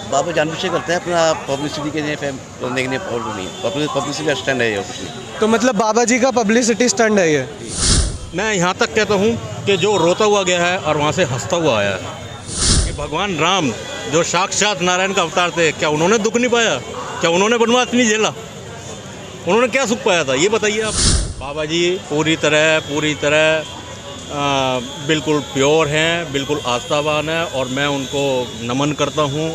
बाबा जानबूझ करते हैं अपना पब्लिसिटी के लिए करने के लिए और नहीं, पब्लिसिटी स्टैंड है ये कुछ नहीं। तो मतलब बाबा जी का पब्लिसिटी स्टंट है ये। मैं यहाँ तक कहता हूँ कि जो रोता हुआ गया है और वहाँ से हंसता हुआ आया है, कि भगवान राम जो साक्षात नारायण का अवतार थे, क्या उन्होंने दुख नहीं पाया? क्या उन्होंने वनवास नहीं झेला? उन्होंने क्या सुख पाया था, ये बताइए आप। बाबा जी पूरी तरह बिल्कुल प्योर हैं, बिल्कुल आस्थावान है, और मैं उनको नमन करता हूँ।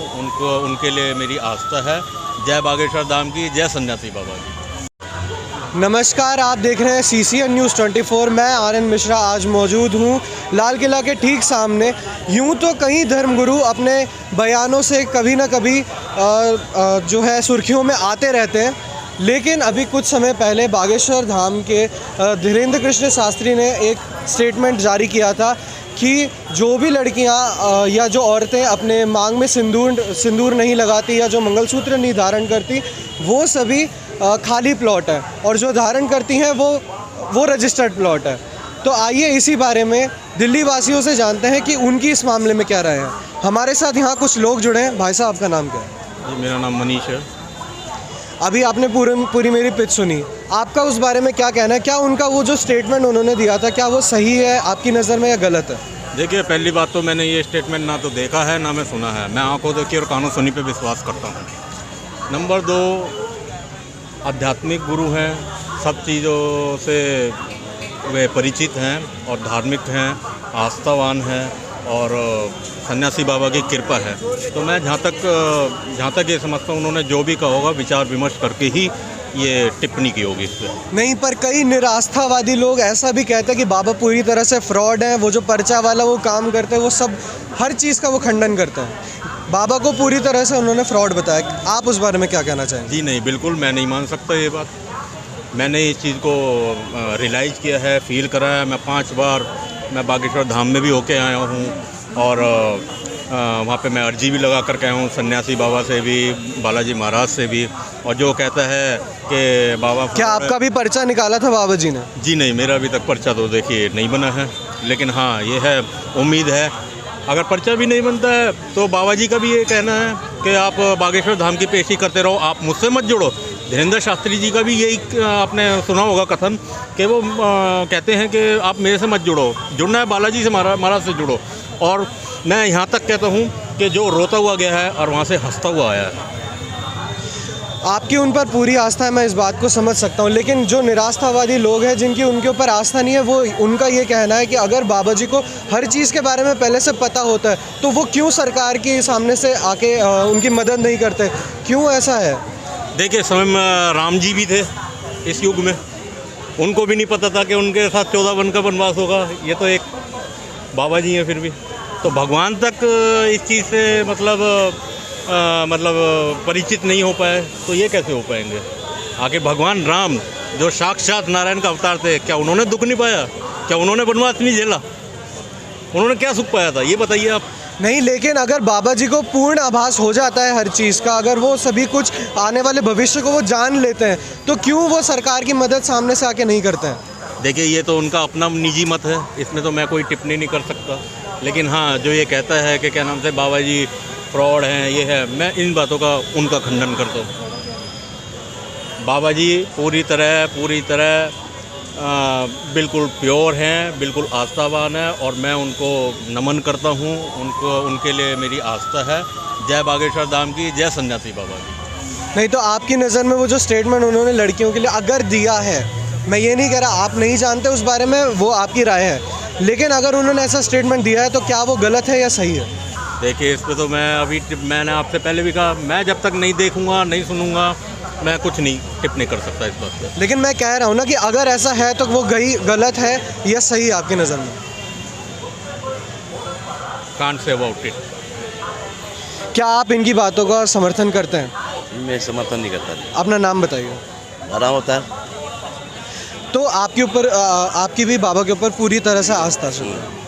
उनके लिए मेरी आस्था है। जय बागेश्वर धाम की, जय सन्यासी बाबा की। नमस्कार, आप देख रहे हैं CCN न्यूज़ 24। मैं RN मिश्रा आज मौजूद हूँ लाल किला के ठीक सामने। यूँ तो कई धर्मगुरु अपने बयानों से कभी ना कभी जो है सुर्खियों में आते रहते हैं, लेकिन अभी कुछ समय पहले बागेश्वर धाम के धीरेन्द्र कृष्ण शास्त्री ने एक स्टेटमेंट जारी किया था कि जो भी लड़कियां या जो औरतें अपने मांग में सिंदूर नहीं लगाती या जो मंगलसूत्र नहीं धारण करती, वो सभी खाली प्लॉट है, और जो धारण करती हैं वो रजिस्टर्ड प्लॉट है। तो आइए इसी बारे में दिल्ली वासियों से जानते हैं कि उनकी इस मामले में क्या राय है। हमारे साथ यहाँ कुछ लोग जुड़े हैं। भाई साहब, आपका नाम क्या है? जी, मेरा नाम मनीष है। अभी आपने पूरी मेरी पिच सुनी, आपका उस बारे में क्या कहना है? क्या उनका वो जो स्टेटमेंट उन्होंने दिया था, क्या वो सही है आपकी नज़र में या गलत है? देखिए, पहली बात तो मैंने ये स्टेटमेंट ना तो देखा है ना मैं सुना है। मैं आंखों देखी और कानों सुनी पे विश्वास करता हूँ। नंबर 2, आध्यात्मिक गुरु हैं, सब चीज़ों से वे परिचित हैं और धार्मिक हैं, आस्थावान हैं, और सन्यासी बाबा की कृपा है। तो मैं जहाँ तक ये समझता हूँ, उन्होंने जो भी कहा होगा विचार विमर्श करके ही ये टिप्पणी की होगी इस पर। नहीं, पर कई निरास्थावादी लोग ऐसा भी कहते हैं कि बाबा पूरी तरह से फ्रॉड हैं। वो जो पर्चा वाला वो काम करते हैं, वो सब हर चीज़ का वो खंडन करते हैं। बाबा को पूरी तरह से उन्होंने फ्रॉड बताया। आप उस बारे में क्या कहना चाहेंगे? जी नहीं, बिल्कुल मैं नहीं मान सकता ये बात। मैंने इस चीज़ को रियलाइज़ किया है, फील करा है। मैं 5 बार मैं बागेश्वर धाम में भी होके आया हूँ, और वहाँ पे मैं अर्जी भी लगा कर के आया हूँ, सन्यासी बाबा से भी, बालाजी महाराज से भी। और जो कहता है कि बाबा, क्या आपका भी पर्चा निकाला था बाबा जी ने? जी नहीं, मेरा अभी तक पर्चा तो देखिए नहीं बना है, लेकिन हाँ ये है, उम्मीद है अगर पर्चा भी नहीं बनता है तो बाबा जी का भी ये कहना है कि आप बागेश्वर धाम की पेशी करते रहो, आप मुझसे मत जुड़ो। धीरेन्द्र शास्त्री जी का भी यही आपने सुना होगा कथन कि वो कहते हैं कि आप मेरे से मत जुड़ो, जुड़ना है बालाजी से, महाराज से जुड़ो। और मैं यहाँ तक कहता हूँ कि जो रोता हुआ गया है और वहाँ से हंसता हुआ आया है। आपकी उन पर पूरी आस्था है, मैं इस बात को समझ सकता हूँ, लेकिन जो निरास्थावादी लोग हैं जिनकी उनके ऊपर आस्था नहीं है, वो उनका ये कहना है कि अगर बाबा जी को हर चीज़ के बारे में पहले से पता होता है तो वो क्यों सरकार के सामने से आके उनकी मदद नहीं करते? क्यों ऐसा है? देखिए, समय में राम जी भी थे इस युग में, उनको भी नहीं पता था कि उनके साथ 14 वन का वनवास होगा। ये तो एक बाबा जी हैं। फिर भी तो भगवान तक इस चीज़ से मतलब परिचित नहीं हो पाए, तो ये कैसे हो पाएंगे? आगे भगवान राम जो साक्षात नारायण का अवतार थे, क्या उन्होंने दुख नहीं पाया? क्या उन्होंने वनवास नहीं झेला? उन्होंने क्या सुख पाया था, ये बताइए आप। नहीं, लेकिन अगर बाबा जी को पूर्ण आभास हो जाता है हर चीज़ का, अगर वो सभी कुछ आने वाले भविष्य को वो जान लेते हैं, तो क्यों वो सरकार की मदद सामने से आके नहीं करते हैं? देखिए, ये तो उनका अपना निजी मत है, इसमें तो मैं कोई टिप्पणी नहीं कर सकता। लेकिन हाँ, जो ये कहता है कि क्या नाम से बाबा जी फ्रॉड हैं, ये है, मैं इन बातों का उनका खंडन करता हूँ। बाबा जी पूरी तरह बिल्कुल प्योर हैं, बिल्कुल आस्थावान है, और मैं उनको नमन करता हूँ। उनके लिए मेरी आस्था है। जय बागेश्वर धाम की, जय सन्यासी बाबा की। नहीं, तो आपकी नज़र में वो जो स्टेटमेंट उन्होंने लड़कियों के लिए अगर दिया है, मैं ये नहीं कह रहा आप नहीं जानते उस बारे में, वो आपकी राय है, लेकिन अगर उन्होंने ऐसा स्टेटमेंट दिया है तो क्या वो गलत है या सही है? देखिए, इस पर तो मैंने आपसे पहले भी कहा, मैं जब तक नहीं देखूंगा, नहीं सुनूंगा, मैं कुछ नहीं टिप्पणी कर सकता इस बात पर। लेकिन मैं कह रहा हूँ ना कि अगर ऐसा है तो वो गलत है या सही है आपकी नज़र में? Can't say about it. क्या आप इनकी बातों का समर्थन करते हैं? मैं समर्थन नहीं करता। अपना नाम बताइए। आराम होता है। तो आपकी भी बाबा के ऊपर पूरी तरह से आस्था है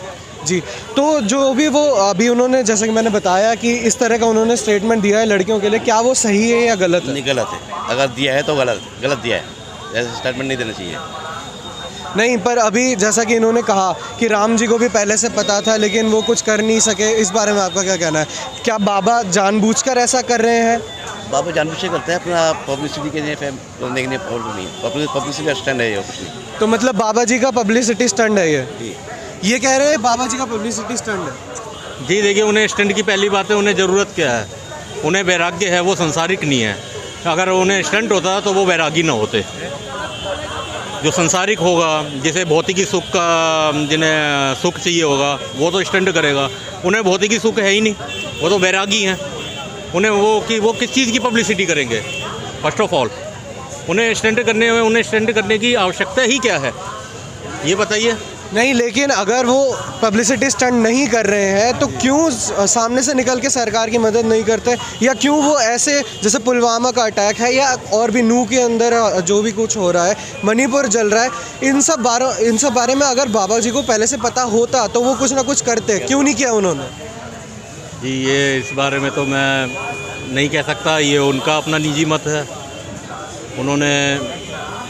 जी। तो जो भी वो अभी उन्होंने, जैसे कि मैंने बताया कि इस तरह का उन्होंने स्टेटमेंट दिया है लड़कियों के लिए, क्या वो सही है या गलत है? नहीं, गलत है। अगर दिया है तो गलत दिया है, ऐसा स्टेटमेंट नहीं देना चाहिए। नहीं, पर अभी जैसा कि इन्होंने कहा कि राम जी को भी पहले से पता था लेकिन वो कुछ कर नहीं सके, इस बारे में आपका क्या कहना है? क्या बाबा जानबूझकर ऐसा कर रहे हैं? बाबा जानबूझ के करते हैं अपना पब्लिसिटी के लिए, बोलने के लिए और नहीं, पब्लिसिटी स्टैंड है ये कुछ नहीं। तो मतलब बाबा जी का पब्लिसिटी स्टंट है जी। ये कह रहे हैं बाबा जी का पब्लिसिटी स्टंट है। जी देखिए, उन्हें स्टैंड की पहली बात है, उन्हें ज़रूरत क्या है? उन्हें वैराग्य है, वो संसारिक नहीं है। अगर उन्हें स्टंट होता तो वो वैरागी ना होते। जो संसारिक होगा, जिसे भौतिकी सुख का, जिन्हें सुख चाहिए होगा, वो तो स्टंट करेगा। उन्हें भौतिकी सुख है ही नहीं, वो तो वैरागी हैं। उन्हें वो किस चीज़ की पब्लिसिटी करेंगे? फर्स्ट ऑफ ऑल उन्हें स्टंट करने की आवश्यकता ही क्या है, ये बताइए। नहीं, लेकिन अगर वो पब्लिसिटी स्टंट नहीं कर रहे हैं तो क्यों सामने से निकल के सरकार की मदद नहीं करते? या क्यों वो ऐसे, जैसे पुलवामा का अटैक है या और भी नूह के अंदर जो भी कुछ हो रहा है, मणिपुर जल रहा है, इन सब बारे में अगर बाबा जी को पहले से पता होता तो वो कुछ ना कुछ करते, क्यों नहीं किया उन्होंने? जी ये इस बारे में तो मैं नहीं कह सकता, ये उनका अपना निजी मत है।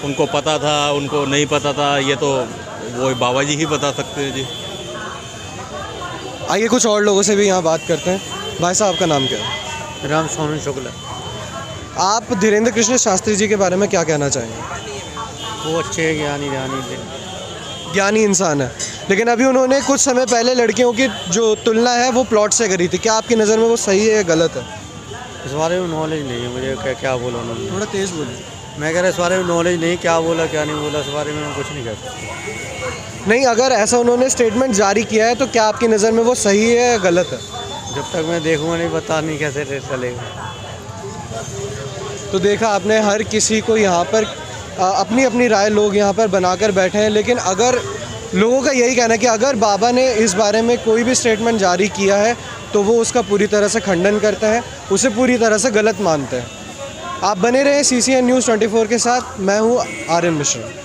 उनको पता था, उनको नहीं पता था, ये तो वो बाबा जी ही बता सकते हैं। जी आइए कुछ और लोगों से भी यहाँ बात करते हैं। भाई साहब, आपका नाम क्या है? राम स्वामी शुक्ला। आप धीरेन्द्र कृष्ण शास्त्री जी के बारे में क्या कहना चाहेंगे? वो अच्छे ज्ञानी इंसान है, लेकिन अभी उन्होंने कुछ समय पहले लड़कियों की जो तुलना है वो प्लॉट से करी थी। क्या आपकी नज़र में वो सही है या गलत है? इस बारे में नॉलेज नहीं है मुझे, क्या बोला उन्होंने। थोड़ा तेज़ बोलिए। मैं कह रहा इस बारे में नॉलेज नहीं, क्या बोला क्या नहीं बोला, इस बारे में मैं कुछ नहीं कह सकता। नहीं, अगर ऐसा उन्होंने स्टेटमेंट जारी किया है तो क्या आपकी नज़र में वो सही है या गलत है? जब तक मैं देखूँगा नहीं, पता नहीं कैसे चलेगा। तो देखा आपने, हर किसी को यहाँ पर अपनी अपनी राय लोग यहाँ पर बनाकर बैठे हैं, लेकिन अगर लोगों का यही कहना है कि अगर बाबा ने इस बारे में कोई भी स्टेटमेंट जारी किया है तो वो उसका पूरी तरह से खंडन करते हैं, उसे पूरी तरह से गलत मानते हैं। आप बने रहे CCN News 24 के साथ। मैं हूँ आर्यन मिश्रा।